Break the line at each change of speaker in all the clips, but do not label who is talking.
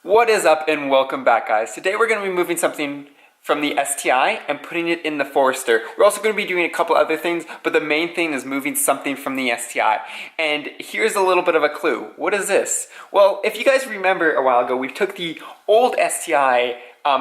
What is up and welcome back, guys. Today we're going to be moving something from the STI and putting it in the Forester. We're also going to be doing a couple other things, but the main thing is moving something from the STI. And here's a little bit of a clue. What is this? Well, if you guys remember a while ago, we took the old STI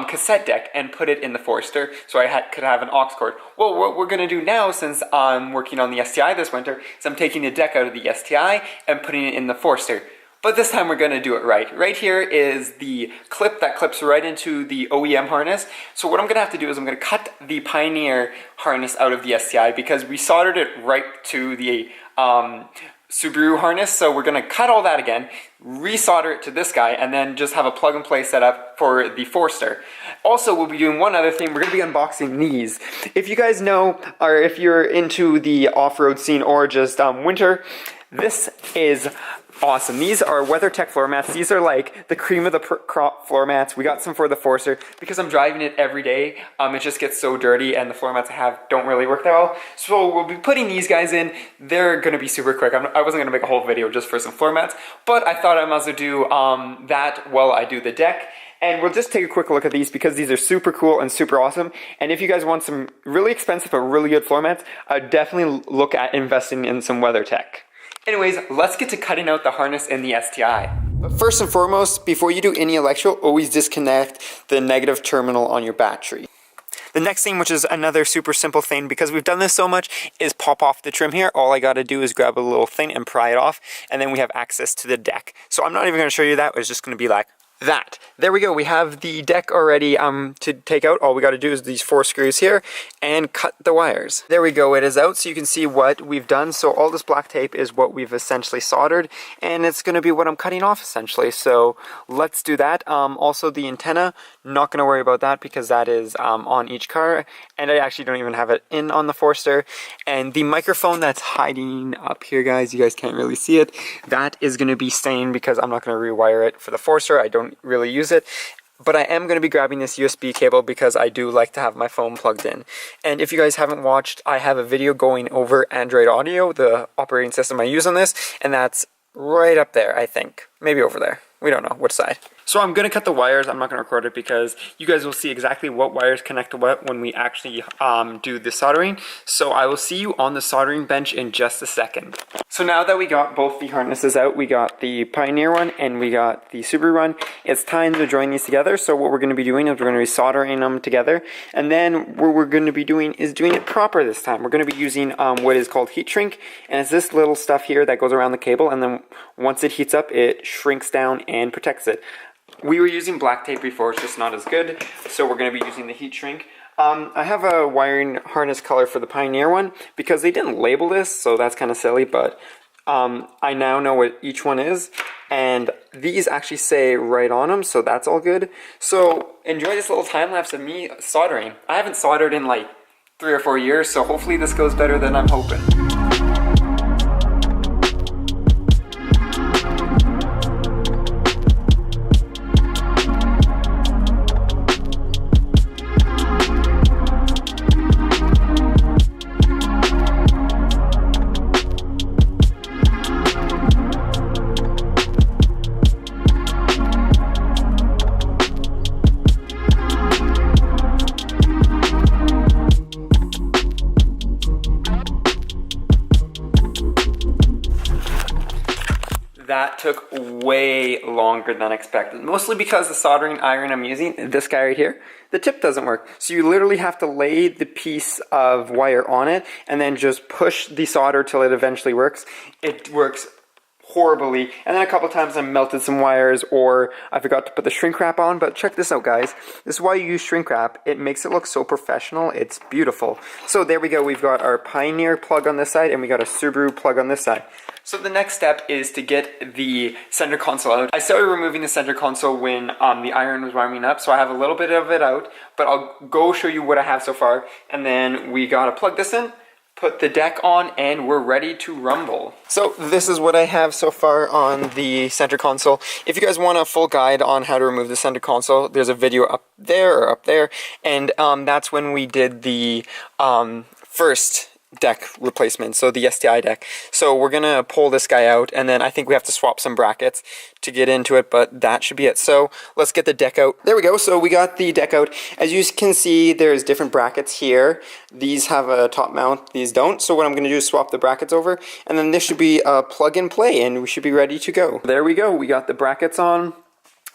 cassette deck and put it in the Forester so I could have an aux cord. Well, what we're going to do now, since I'm working on the STI this winter, is I'm taking the deck out of the STI and putting it in the Forester. But this time we're going to do it right. Right here is the clip that clips right into the OEM harness. So what I'm going to have to do is I'm going to cut the Pioneer harness out of the STI because we soldered it right to the Subaru harness. So we're going to cut all that again, resolder it to this guy, and then just have a plug and play setup for the Forester. Also, we'll be doing one other thing. We're going to be unboxing these. If you guys know, or if you're into the off-road scene or just winter, this is awesome. These are WeatherTech floor mats. These are like the cream of the crop floor mats. We got some for the Forester because I'm driving it every day. It just gets so dirty and the floor mats I have don't really work that well. So we'll be putting these guys in. They're going to be super quick. I wasn't going to make a whole video just for some floor mats, but I thought I might as well do that while I do the deck. And we'll just take a quick look at these because these are super cool and super awesome. And if you guys want some really expensive but really good floor mats, I'd definitely look at investing in some WeatherTech. Anyways, let's get to cutting out the harness in the STI. But first and foremost, before you do any electrical, always disconnect the negative terminal on your battery. The next thing, which is another super simple thing, because we've done this so much, is pop off the trim here. All I got to do is grab a little thing and pry it off, and then we have access to the deck. So I'm not even going to show you that. It's just going to be like that. There we go. We have the deck already to take out. All we got to do is these 4 screws here and cut the wires. There we go. It is out, so you can see what we've done. So all this black tape is what we've essentially soldered, and it's going to be what I'm cutting off essentially. So let's do that. Also the antenna, not going to worry about that because that is on each car, and I actually don't even have it in on the Forester. And the microphone that's hiding up here, guys, you guys can't really see it. That is going to be staying because I'm not going to rewire it for the Forester. I don't really use it, but I am going to be grabbing this USB cable because I do like to have my phone plugged in. And if you guys haven't watched, I have a video going over Android Auto, the operating system I use on this, and that's right up there, I think. Maybe over there. We don't know which side. So I'm going to cut the wires. I'm not going to record it because you guys will see exactly what wires connect to what when we actually do the soldering. So I will see you on the soldering bench in just a second. So now that we got both the harnesses out, we got the Pioneer one and we got the Subaru one, it's time to join these together. So what we're going to be doing is we're going to be soldering them together. And then what we're going to be doing is doing it proper this time. We're going to be using what is called heat shrink. And it's this little stuff here that goes around the cable. And then once it heats up, it shrinks down and protects it. We were using black tape before, it's just not as good, so we're going to be using the heat shrink. I have a wiring harness color for the Pioneer one because they didn't label this, so that's kind of silly, but I now know what each one is, and these actually say right on them, so that's all good. So enjoy this little time lapse of me soldering. I haven't soldered in like 3 or 4 years, so hopefully this goes better than I'm hoping. That took way longer than expected, mostly because the soldering iron I'm using, this guy right here, the tip doesn't work. So you literally have to lay the piece of wire on it and then just push the solder till it eventually works. It works horribly, and then a couple times I melted some wires or I forgot to put the shrink wrap on. But check this out, guys. This is why you use shrink wrap. It makes it look so professional. It's beautiful. So there we go. We've got our Pioneer plug on this side and we got a Subaru plug on this side. So the next step is to get the center console out. I started removing the center console when the iron was warming up, so I have a little bit of it out, but I'll go show you what I have so far. And then we gotta plug this in, put the deck on, and we're ready to rumble. So this is what I have so far on the center console. If you guys want a full guide on how to remove the center console, there's a video up there or up there, and that's when we did the first deck replacement, so the STI deck. So we're gonna pull this guy out, and then I think we have to swap some brackets to get into it, but that should be it. So let's get the deck out. There we go. So we got the deck out. As you can see, there's different brackets here. These have a top mount, these don't. So what I'm gonna do is swap the brackets over, and then this should be a plug and play, and we should be ready to go. There we go. We got the brackets on.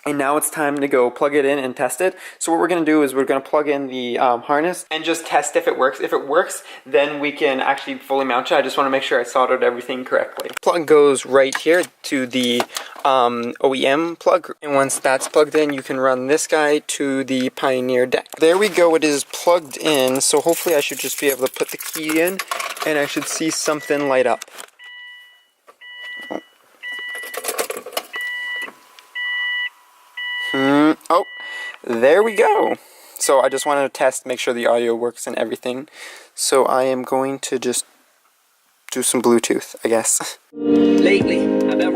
And now it's time to go plug it in and test it. So what we're going to do is we're going to plug in the harness and just test if it works. If it works, then we can actually fully mount it. I just want to make sure I soldered everything correctly. Plug goes right here to the OEM plug. And once that's plugged in, you can run this guy to the Pioneer deck. There we go. It is plugged in. So hopefully I should just be able to put the key in and I should see something light up. Oh, there we go. So I just wanted to test, make sure the audio works and everything. So I am going to just do some Bluetooth, I guess.
Lately,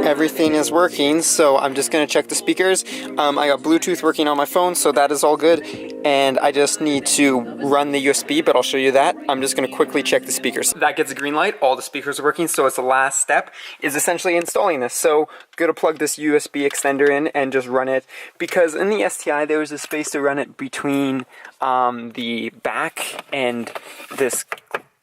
everything is working, so I'm just going to check the speakers. I got Bluetooth working on my phone, so that is all good. And I just need to run the USB, but I'll show you that. I'm just going to quickly check the speakers. That gets a green light, all the speakers are working, so it's the last step, is essentially installing this. So, going to plug this USB extender in and just run it, because in the STI there was a space to run it between the back and this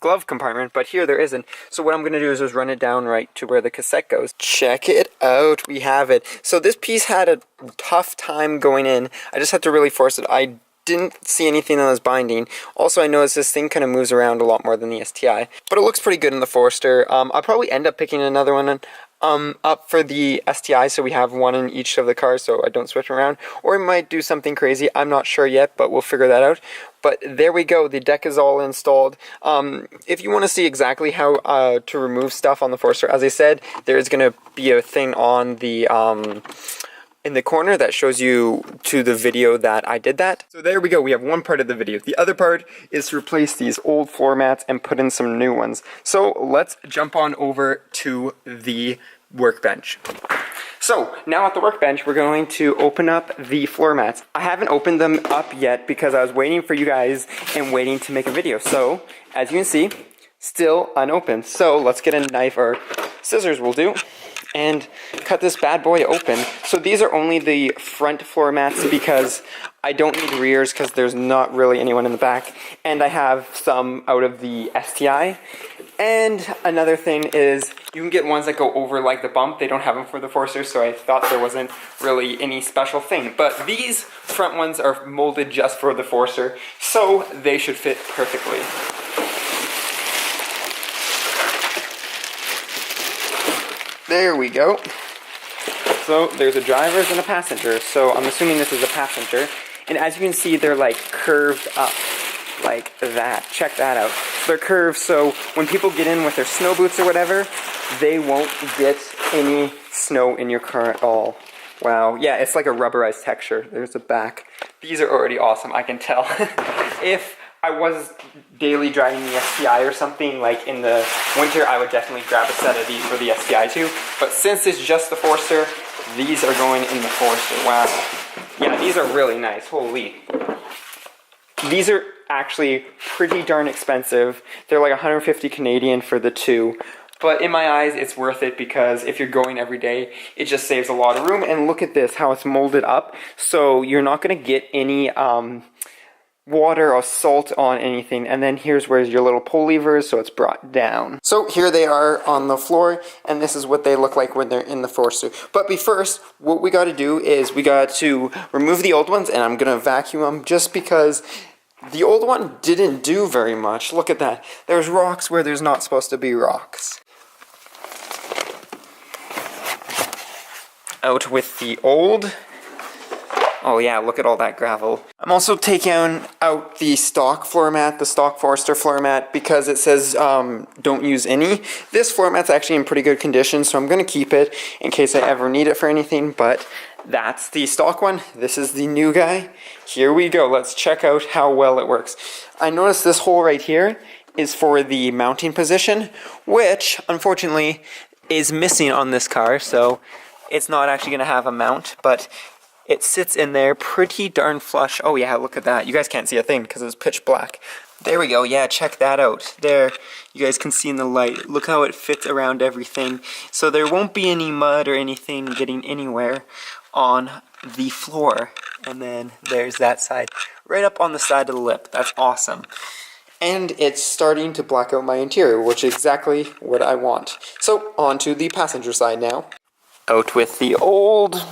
glove compartment, but here there isn't. So what I'm going to do is just run it down right to where the cassette goes. Check it out, we have it. So this piece had a tough time going in. I just had to really force it. I didn't see anything on this binding. Also, I noticed this thing kind of moves around a lot more than the STI, but it looks pretty good in the Forester. I'll probably end up picking another one up for the STI, so we have one in each of the cars so I don't switch around, or we might do something crazy. I'm not sure yet, but we'll figure that out. But there we go, the deck is all installed. If you want to see exactly how to remove stuff on the Forester, as I said, there is going to be a thing on the in the corner that shows you to the video that I did that. So there we go, we have one part of the video. The other part is to replace these old floor mats and put in some new ones. So let's jump on over to the workbench. So now at the workbench, we're going to open up the floor mats. I haven't opened them up yet because I was waiting for you guys and waiting to make a video. So as you can see, still unopened. So let's get a knife, or scissors will do, and cut this bad boy open. So these are only the front floor mats because I don't need rears because there's not really anyone in the back. And I have some out of the STI. And another thing is you can get ones that go over like the bump. They don't have them for the Forester, so I thought there wasn't really any special thing. But these front ones are molded just for the Forester, so they should fit perfectly. There we go. So there's a driver's and a passenger. So I'm assuming this is a passenger. And as you can see, they're like curved up like that. Check that out. So they're curved, so when people get in with their snow boots or whatever, they won't get any snow in your car at all. Wow. Yeah, it's like a rubberized texture. There's the back. These are already awesome, I can tell. If I was daily driving the STI or something, like in the winter, I would definitely grab a set of these for the STI too. But since it's just the Forester, these are going in the Forester. Wow. Yeah, these are really nice. Holy. These are actually pretty darn expensive. They're like 150 Canadian for the two. But in my eyes, it's worth it because if you're going every day, it just saves a lot of room. And look at this, how it's molded up. So you're not going to get any water or salt on anything. And then here's where your little pull levers, so it's brought down. So here they are on the floor, and this is what they look like when they're in the Forester. But first, what we got to do is we got to remove the old ones, and I'm going to vacuum them just because the old one didn't do very much. Look at that. There's rocks where there's not supposed to be rocks. Out with the old. Oh yeah, look at all that gravel. I'm also taking out the stock floor mat, the stock Forester floor mat, because it says don't use any. This floor mat's actually in pretty good condition, so I'm going to keep it in case I ever need it for anything, but that's the stock one. This is the new guy. Here we go. Let's check out how well it works. I noticed this hole right here is for the mounting position, which unfortunately is missing on this car, so it's not actually going to have a mount, but it sits in there pretty darn flush. Oh yeah, look at that. You guys can't see a thing because it's pitch black. There we go. Yeah, check that out. There, you guys can see in the light. Look how it fits around everything. So there won't be any mud or anything getting anywhere on the floor. And then there's that side, right up on the side of the lip. That's awesome. And it's starting to black out my interior, which is exactly what I want. So, on to the passenger side now. Out with the old,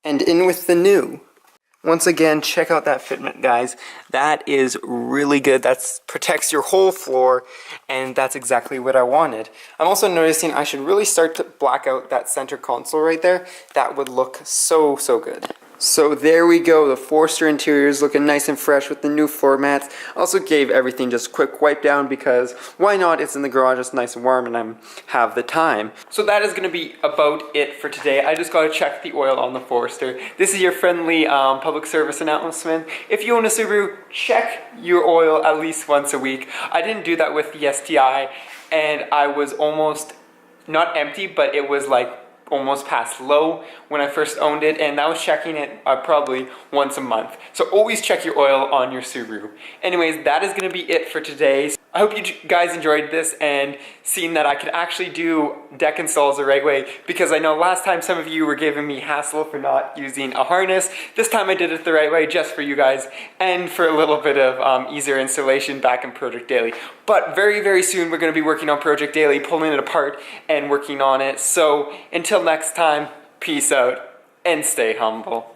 and in with the new. Once again, check out that fitment, guys. That is really good. That protects your whole floor, and that's exactly what I wanted. I'm also noticing I should really start to black out that center console right there. That would look so, so good. So there we go, the Forester interior is looking nice and fresh with the new floor mats. Also gave everything just a quick wipe down because why not? It's in the garage, it's nice and warm, and I have the time. So that is going to be about it for today. I just got to check the oil on the Forester. This is your friendly public service announcement. If you own a Subaru, check your oil at least once a week. I didn't do that with the STI, and I was almost, not empty, but it was like almost past low when I first owned it, and I was checking it probably once a month. So always check your oil on your Subaru. Anyways, that is going to be it for today. I hope you guys enjoyed this and seen that I could actually do deck installs the right way, because I know last time some of you were giving me hassle for not using a harness. This time I did it the right way just for you guys and for a little bit of easier installation back in Project Daily. But very, very soon we're going to be working on Project Daily, pulling it apart and working on it. So until next time, peace out and stay humble.